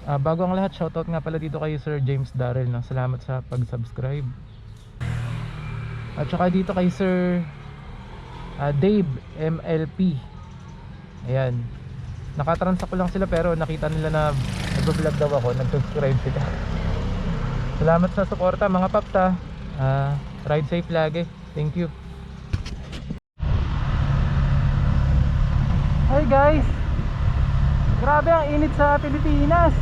Bago ang lahat, shoutout nga pala dito kay Sir James Darrell, no? Salamat sa pag-subscribe. At saka dito kay Sir Dave MLP. Ayan, nakatransact ko lang sila pero nakita nila na nag-vlog daw ako, nag-subscribe sila. Salamat sa suporta mga paps ha. Ride safe lagi. Thank you. Hey guys, grabe ang init sa Pilipinas.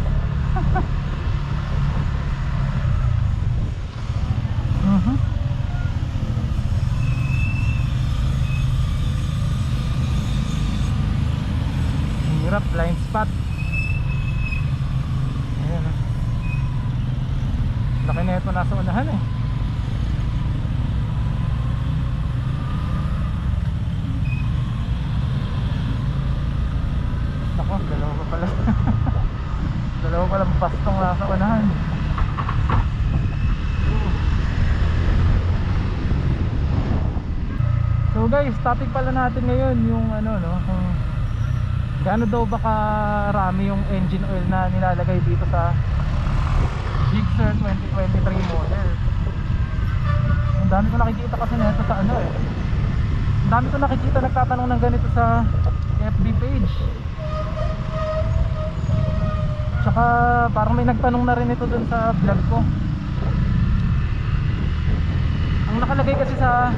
Hirap, blind spot. Ayan, laki na ito, nasa unahan eh. Nako, dalawa pa pala. Dalawa palang pastong nasa unahan. So guys, topic pala natin ngayon yung ano, no, kung gaano daw ba karami yung engine oil na nilalagay dito sa Gixxer 2023 model. Ang dami ko nakikita kasi nito sa ano eh. Ang dami ko nakikita nagtatanong ng ganito sa FB page. Tsaka parang may nagtanong na rin ito dun sa vlog ko. Ang nakalagay kasi sa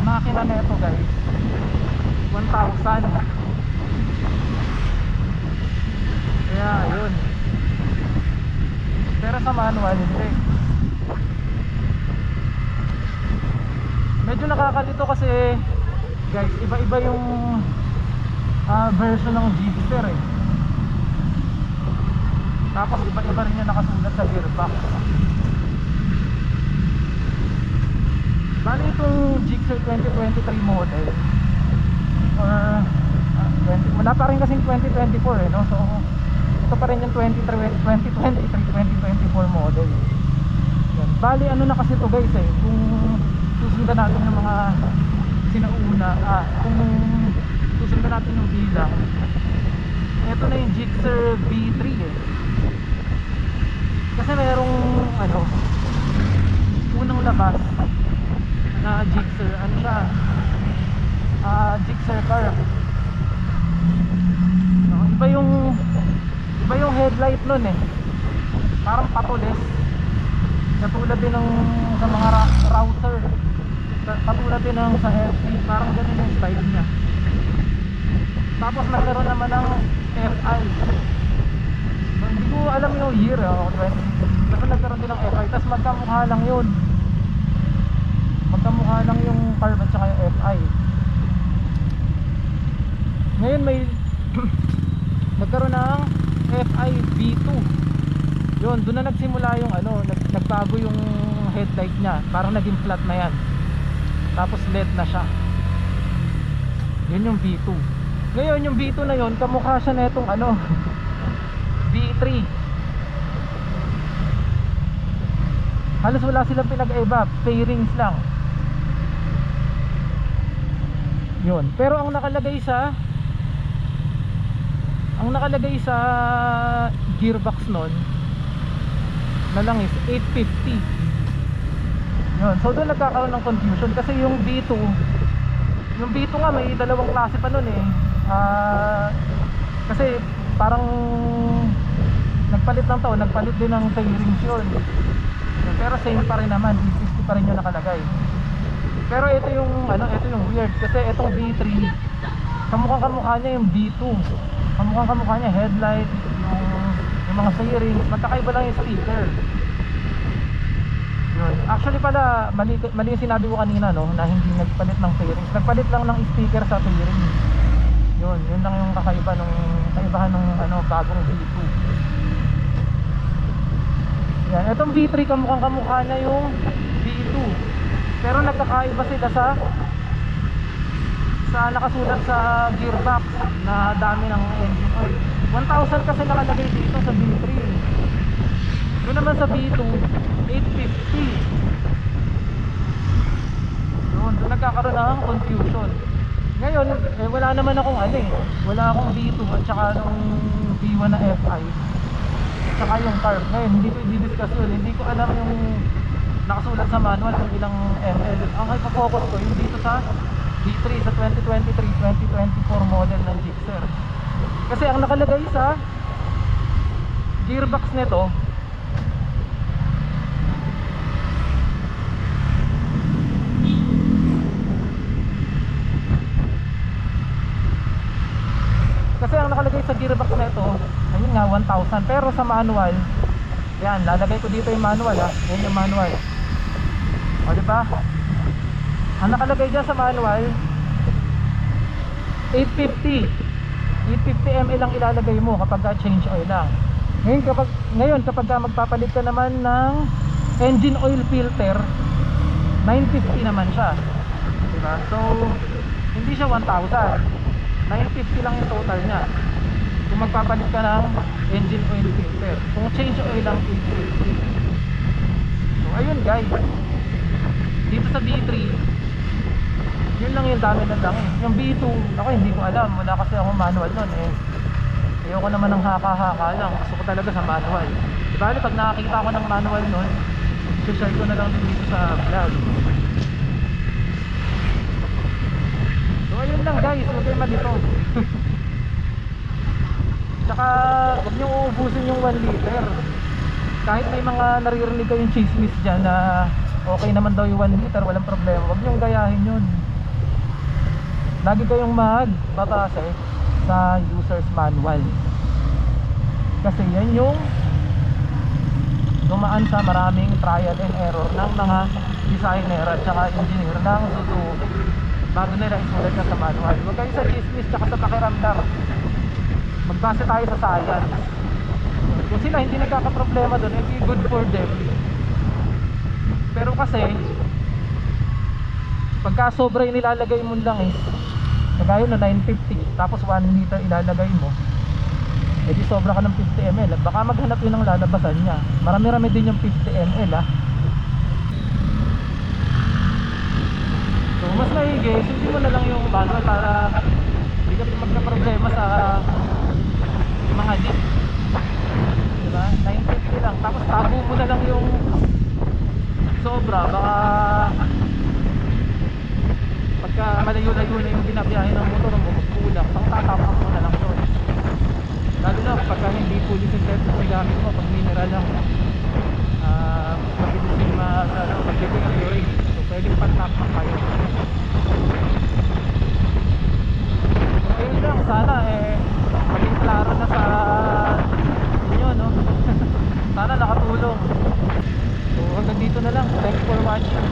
makina nito guys, 1,000. Kaya yun. Pero sa manual hindi. Medyo nakakalito kasi guys, iba-iba yung version ng Gixxer eh. Tapos iba-iba rin yung nakasulat sa gearbox. Bali itong Gixxer 2023 model or wala pa rin kasing 2024 eh, no? So ito pa rin yung 2023, 2024 model. Yan. Bali ano na kasi ito guys eh, kung susundan natin yung mga sinauna, kung susundan natin yung bilang, ito na yung Gixxer B3 eh. Kasi merong ano, unang labas na Gixxer, ano siya, Gixxer car. No, iba yung headlight nun eh, parang patulis, katulad din ng sa mga router, katulad din ng sa FT, parang ganun yung style niya. Tapos nagkaroon naman ng FI, hindi ko alam yung year pero nagkaroon din ng FI, tapos magkamukha lang yun, magkamukha lang yung carb at saka yung FI. Ngayon may nagkaroon ng FI V2. Yun, doon na nagsimula yung ano, nagbago yung headlight niya, parang naging flat na yan, tapos LED na siya. Yun yung V2. Ngayon yung V2 na yun, kamukha siya na itong ano V3. Halos wala silang pinag-iba, fairings lang. Yun, pero ang nakalagay sa gearbox nun na lang is 850. Yun, so doon nagkakaroon ng confusion kasi yung B2 nga may dalawang klase pa nun eh. Kasi parang nagpalit ng taon, nagpalit din ng fairings yun. Pero same pa rin naman, 850 pa rin yung nakalagay. Pero ito yung ano, ito yung weird kasi itong B3 kamukha niya yung B2. Kamukha niya headlight, yung mga fairings, magkakaiba lang yung speaker. Yun. Actually pala mali yung sinabi ko kanina, no, na hindi nagpalit ng fairings, nagpalit lang ng speaker sa fairings. Yun lang yung kaibahan ng ano, bagong B2. Yan, itong B3 kamukha niya yung B2. Pero nagkakaiba sila sa nakasulat sa gearbox na dami ng engine oil. 1,000 kasi nakalagay dito sa B3. Doon naman sa B2 850. Doon nagkakaroon ng confusion. Ngayon ngayon, wala naman akong ano eh. Wala akong V2 at saka nung V1 na FI. At saka yung carb. Ngayon, hindi ko i-discuss yun. Hindi ko alam yung nakasulat sa manual kung ilang ml. Ang ipo-focus ko yung dito sa D3 sa 2023-2024 model ng Gixxer. Kasi ang nakalagay sa gearbox nito, kasi ang nakalagay sa gearbox nito, ayun nga 1,000, pero sa manual, yan, lalagay ko dito yung manual ha. Yan yung manual. O diba? Ang nakalagay dyan sa manual 850 ml ang ilalagay mo kapag change oil lang. Ngayon kapag magpapalit ka naman ng engine oil filter, 950 naman siya, diba? So hindi siya 1,000, 950 lang yung total nya kung magpapalit ka ng engine oil filter. Kung change oil lang 850. So ayun guys, dito sa B3 yun lang yung dami ng langis. Yung B2 ako hindi ko alam, wala kasi akong manual nun eh. Ayoko naman ng haka-haka lang, gusto ko talaga sa manual. Diba pag nakakita ako ng manual nun, share ko na lang din dito sa vlog. So ayun lang guys, huwag kayo malito. Tsaka huwag nyo uubusin yung 1 liter. Kahit may mga naririnig kayong chismis dyan na okay naman daw yung 1 liter, walang problema, huwag nyo gayahin yun. Lagi kayong magbabase sa user's manual, kasi yan yung dumaan sa maraming trial and error ng mga designer at saka engineer ng Suzuki bago nila isulat na sa manual. Huwag kayo sa chismis tsaka sa pakiramdam, magbase tayo sa science. Kung sila hindi nagkakaproblema doon, it's good for them. Pero kasi pagka sobra yung nilalagay mo lang is kagaya na 950 tapos 1 liter ilalagay mo, edi sobra ka ng 50 ml. Baka maghanap yun ng lalabasan niya. Marami-rami din yung 50 ml ah. So mas maigi, sundin mo na lang yung manual para hindi ka magka-problema sa mga leak, diba? 950 lang, tapos tago mo na lang yung sobra. Baka pagka malayo-layo na yung binabiyahe ng motor mo, magkulang, pang tatapak mo na lang doon. Lalo na pagka hindi fully synthetic yung gamit mo, pag mineral lang, mabilis yung mag-deteriorate. So pwedeng pang-tapak kayo. So ayun lang, sana maging klaro na sa inyo, no? Sana nakatulong. So hanggang dito na lang. Thanks for watching.